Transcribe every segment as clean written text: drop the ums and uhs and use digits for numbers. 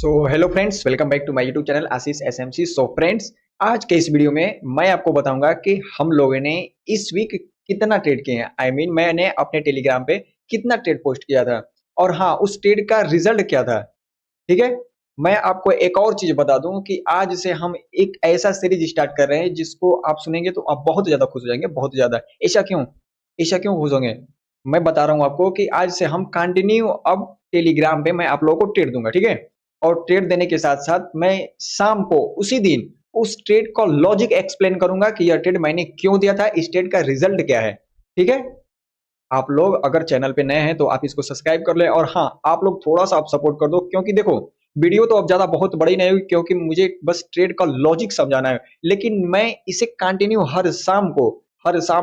Hello friends, welcome back to my YouTube channel Ashish SMC. Friends, आज के इस video में मैं आपको बताऊंगा कि हम लोगों ने इस वीक कितना ट्रेड किए हैं। मैंने अपने टेलीग्राम पे कितना ट्रेड पोस्ट किया था और हाँ, उस ट्रेड का रिजल्ट क्या था। ठीक है। मैं आपको एक और चीज बता दूं कि आज से हम एक ऐसा सीरीज स्टार्ट कर रहे हैं जिसको आप सुनेंगे तो आप बहुत ज्यादा खुश हो जाएंगे, बहुत ज्यादा। ऐसा क्यों खुश होंगे? मैं बता रहा हूँ आपको कि आज से हम कंटिन्यू अब टेलीग्राम पे मैं आप लोगों को ट्रेड दूंगा। ठीक है। और ट्रेड देने के साथ साथ मैं शाम को उसी दिन उस ट्रेड का लॉजिक एक्सप्लेन करूंगा कि यह ट्रेड मैंने क्यों दिया था, इस ट्रेड का रिजल्ट क्या है। ठीक है। आप लोग अगर चैनल पे नए हैं तो आप इसको सब्सक्राइब कर लें और हाँ, आप लोग थोड़ा सा आप सपोर्ट कर दो, क्योंकि देखो वीडियो तो अब ज्यादा बहुत बड़ी नहीं हुई, क्योंकि मुझे बस ट्रेड का लॉजिक समझाना है। लेकिन मैं इसे कंटिन्यू हर शाम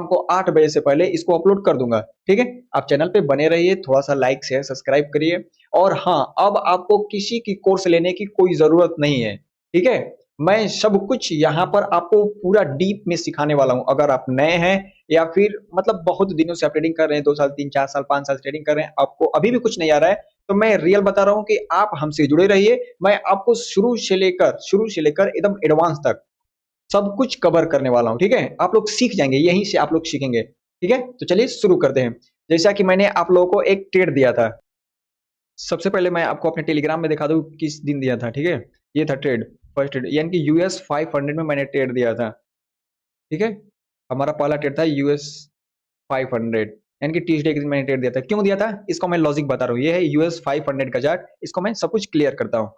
को 8 बजे से पहले इसको अपलोड कर दूंगा। ठीक है। आप चैनल पे बने रहिए, थोड़ा सा लाइक शेयर सब्सक्राइब करिए। और हाँ, अब आपको किसी की कोर्स लेने की कोई जरूरत नहीं है। ठीक है। मैं सब कुछ यहाँ पर आपको पूरा डीप में सिखाने वाला हूँ। अगर आप नए हैं या फिर मतलब बहुत दिनों से आप ट्रेडिंग कर रहे हैं, 2 साल 3 4 साल 5 साल ट्रेडिंग कर रहे हैं, आपको अभी भी कुछ नहीं आ रहा है, तो मैं रियल बता रहा हूँ कि आप हमसे जुड़े रहिए। मैं आपको शुरू से लेकर एकदम एडवांस तक सब कुछ कवर करने वाला हूँ। ठीक है। आप लोग सीख जाएंगे, यहीं से आप लोग सीखेंगे। ठीक है। तो चलिए शुरू करते हैं। जैसा कि मैंने आप लोगों को एक ट्रेड दिया था। सबसे पहले मैं आपको अपने टेलीग्राम में दिखा दूं किस दिन दिया था। ठीक है। ये था ट्रेड, फर्स्ट ट्रेड, यानी कि यूएस 500 में मैंने ट्रेड दिया था। ठीक है। हमारा पहला ट्रेड था यूएस 500, यानी कि ट्यूसडे के दिन मैंने ट्रेड दिया था। क्यों दिया था इसको मैं लॉजिक बता रहा हूँ। ये है यूएस 500 का चार्ट, इसको मैं सब कुछ क्लियर करता हूँ।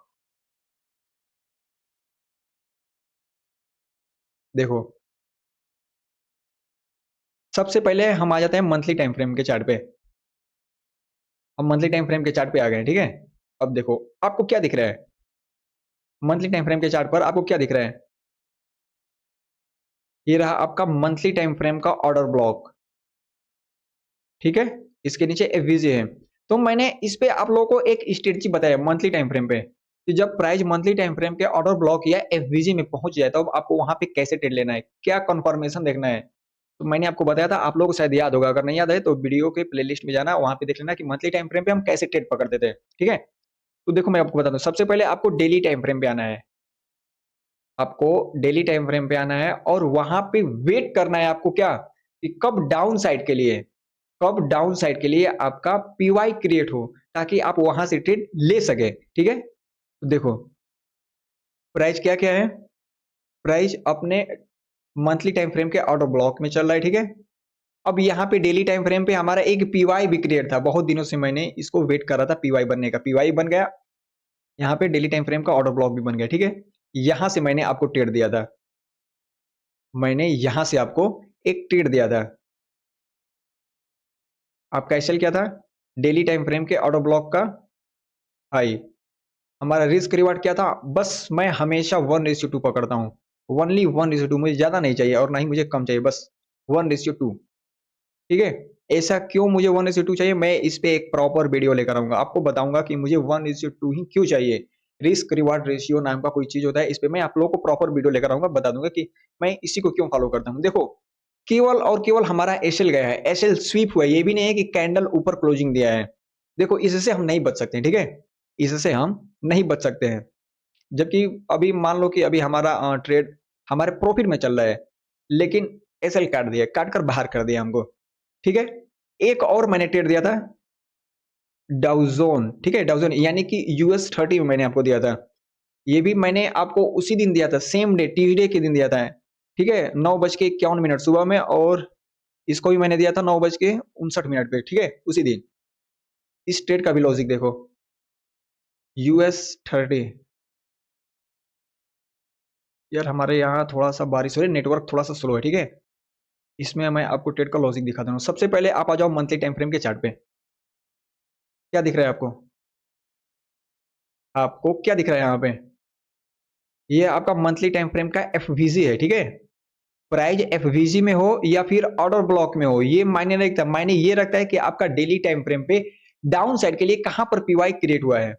देखो, सबसे पहले हम आ जाते हैं मंथली टाइम फ्रेम के चार्ट पे। हम मंथली टाइम फ्रेम के चार्ट पे आ गए हैं। ठीक है। अब देखो, आपको क्या दिख रहा है मंथली टाइम फ्रेम के चार्ट पर? आपको क्या दिख रहा है? ये रहा आपका मंथली टाइम फ्रेम का ऑर्डर ब्लॉक। ठीक है। इसके नीचे एफवीजी है। तो मैंने इस पे आप लोगों को एक स्ट्रेटजी बताया मंथली टाइम फ्रेम पे कि जब प्राइस मंथली टाइम फ्रेम के ऑर्डर ब्लॉक या एफवीजी में पहुंच जाए तो अब आपको वहां पे कैसे ट्रेड लेना है, क्या कंफर्मेशन देखना है। तो मैंने आपको बताया था, आप लोगों को शायद याद होगा। अगर नहीं याद है तो वीडियो के प्लेलिस्ट में जाना, वहां पे देख लेना कि मंथली टाइम फ्रेम पे हम कैसे ट्रेड पकड़ते थे। ठीक है। तो देखो, मैं आपको बताता हूँ। सबसे पहले आपको डेली टाइम फ्रेम पे आना है। आपको डेली टाइम फ्रेम पे आना है और वहां पे वेट करना है आपको, क्या कि कब डाउन साइड के लिए आपका पीवाई क्रिएट हो, ताकि आप वहां से ट्रेड ले सके। ठीक है। तो देखो, प्राइस क्या क्या है। प्राइस अपने मंथली टाइम फ्रेम के आउट ऑफ ब्लॉक में चल रहा है। ठीक है। अब यहाँ पे डेली टाइम फ्रेम पे हमारा एक पीवाई भी क्रिएट था। बहुत दिनों से मैंने इसको वेट कर रहा था पीवाई बनने का। पीवाई बन गया। यहाँ पे डेली टाइम फ्रेम का ऑर्डर ब्लॉक भी बन गया। ठीक है। यहां से मैंने आपको ट्रेड दिया था। मैंने यहां से आपको एक ट्रेड दिया था। आपका एसएल क्या था? डेली टाइम फ्रेम के ऑर्डर ब्लॉक का हाई। हमारा रिस्क रिवार्ड क्या था? बस मैं हमेशा 1:2 पकड़ता हूँ। ओनली 1:2, मुझे ज्यादा नहीं चाहिए और ना ही मुझे कम चाहिए, बस 1:2। ठीक है। ऐसा क्यों मुझे 1:2 चाहिए, मैं इस पे एक प्रॉपर वीडियो लेकर आऊंगा, आपको बताऊंगा कि मुझे 1:2 ही क्यों चाहिए। रिस्क रिवार्ड रेशियो नाम का कोई चीज होता है, इस पे मैं आप लोगों को प्रॉपर वीडियो लेकर आऊंगा, बता दूंगा कि मैं इसी को क्यों फॉलो करता हूँ। देखो, केवल और केवल हमारा एसएल गया है, एसएल स्वीप हुआ है, ये भी नहीं है कि कैंडल ऊपर क्लोजिंग दिया है। देखो, इससे हम नहीं बच सकते। ठीक है। इससे हम नहीं बच सकते हैं। जबकि अभी मान लो कि अभी हमारा ट्रेड हमारे प्रॉफिट में चल रहा है, लेकिन एसएल काट दिया, काट कर बाहर कर दिया हमको। ठीक है। एक और मैंने ट्रेड दिया था डाउजोन। ठीक है। डाउजोन यानी कि यूएस 30 में मैंने आपको दिया था। ये भी मैंने आपको उसी दिन दिया था, सेम डे ट्यूसडे के दिन दिया था। ठीक है। 9:51 सुबह में। और इसको भी मैंने दिया था 9:59 पे। ठीक है, उसी दिन। इस ट्रेड का भी लॉजिक देखो। यूएस 30। यार, हमारे यहाँ थोड़ा सा बारिश हो रही है, नेटवर्क थोड़ा सा स्लो है। ठीक है। इसमें मैं आपको ट्रेड का लॉजिक दिखाता हूँ। सबसे पहले आप आ जाओ मंथली टाइम फ्रेम के चार्ट पे। क्या दिख रहा है आपको? आपको क्या दिख रहा है यहाँ पे? ये आपका मंथली टाइम फ्रेम का एफवीजी है। ठीक है। प्राइस एफवीजी में हो या फिर ऑर्डर ब्लॉक में हो, ये मायने नहीं रखता। मायने ये रखता है कि आपका डेली टाइम फ्रेम पे डाउन साइड के लिए कहां पर पीवाई क्रिएट हुआ है।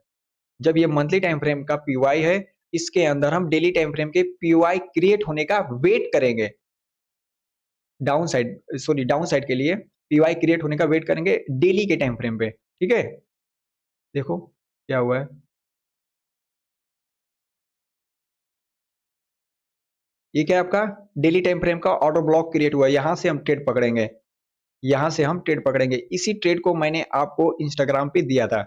जब ये मंथली टाइम फ्रेम का पीवाई है, इसके अंदर हम डेली टाइम फ्रेम के पीवाई क्रिएट होने का वेट करेंगे। डाउन साइड के लिए पीवाई क्रिएट होने का वेट करेंगे डेली के टाइम फ्रेम पे। ठीक है। देखो क्या हुआ है। ये क्या है आपका डेली टाइम फ्रेम का ऑटो ब्लॉक क्रिएट हुआ है, यहाँ से हम ट्रेड पकड़ेंगे, यहाँ से हम ट्रेड पकड़ेंगे। इसी ट्रेड को मैंने आपको इंस्टाग्राम पे दिया था।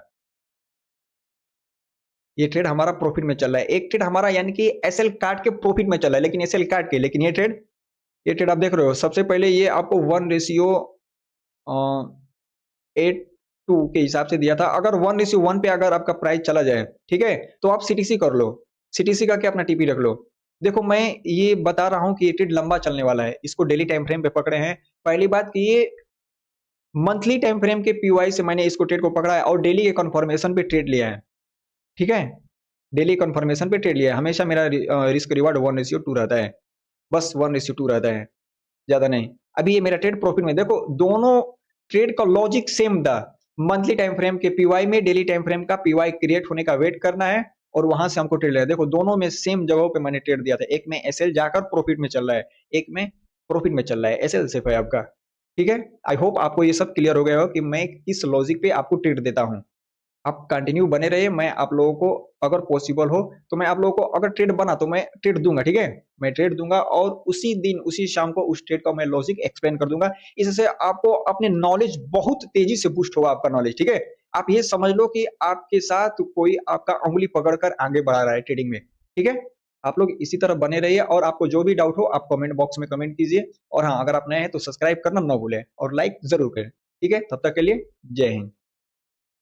ये ट्रेड हमारा प्रॉफिट में चल रहा है, एक ट्रेड हमारा यानी कि एसएल काट के प्रॉफिट में चल रहा है, लेकिन एसएल काट के, लेकिन ये ट्रेड आप देख रहे हो। सबसे पहले ये आपको 1:8:2 के हिसाब से दिया था। अगर 1:1 पे अगर आपका प्राइस चला जाए, ठीक है, तो आप सीटीसी कर लो, सीटीसी करके अपना टीपी रख लो। देखो मैं ये बता रहा हूँ कि ये ट्रेड लंबा चलने वाला है, इसको डेली टाइम फ्रेम पे पकड़े हैं। पहली बात कि ये मंथली टाइम फ्रेम के पीवाई से मैंने इसको ट्रेड को पकड़ा है और डेली के कंफर्मेशन पे ट्रेड लिया है, ठीक है। डेली कंफर्मेशन पे ट्रेड लिया है। हमेशा मेरा रिस्क रिवार्ड 1:2 रहता है, बस 1:2 रहता है, ज्यादा नहीं। अभी ये मेरा ट्रेड प्रॉफिट में, देखो दोनों ट्रेड का लॉजिक सेम था। मंथली टाइम फ्रेम के पीवाई में डेली टाइम फ्रेम का पीवाई क्रिएट होने का वेट करना है और वहां से हमको ट्रेड लेना है। देखो दोनों में सेम जगहों पे मैंने ट्रेड दिया था, एक में एसएल जाकर प्रॉफिट में चल रहा है, एक में प्रॉफिट में चल रहा है, एसएल सिर्फ है आपका, ठीक है। आई होप आपको ये सब क्लियर हो गया हो कि मैं किस लॉजिक पे आपको ट्रेड देता हूँ। आप कंटिन्यू बने रहिए, मैं आप लोगों को अगर पॉसिबल हो तो मैं आप लोगों को अगर ट्रेड बना तो मैं ट्रेड दूंगा, ठीक है। मैं ट्रेड दूंगा और उसी दिन उसी शाम को उस ट्रेड का मैं लॉजिक एक्सप्लेन कर दूंगा। इससे आपको अपने नॉलेज बहुत तेजी से बूस्ट होगा, आपका नॉलेज, ठीक है। आप ये समझ लो कि आपके साथ कोई आपका उंगली पकड़कर आगे बढ़ा रहा है ट्रेडिंग में, ठीक है। आप लोग इसी तरह बने रहिए और आपको जो भी डाउट हो आप कमेंट बॉक्स में कमेंट कीजिए। और हाँ, अगर आप नए हैं तो सब्सक्राइब करना ना भूलें और लाइक जरूर करें, ठीक है। तब तक के लिए जय हिंद।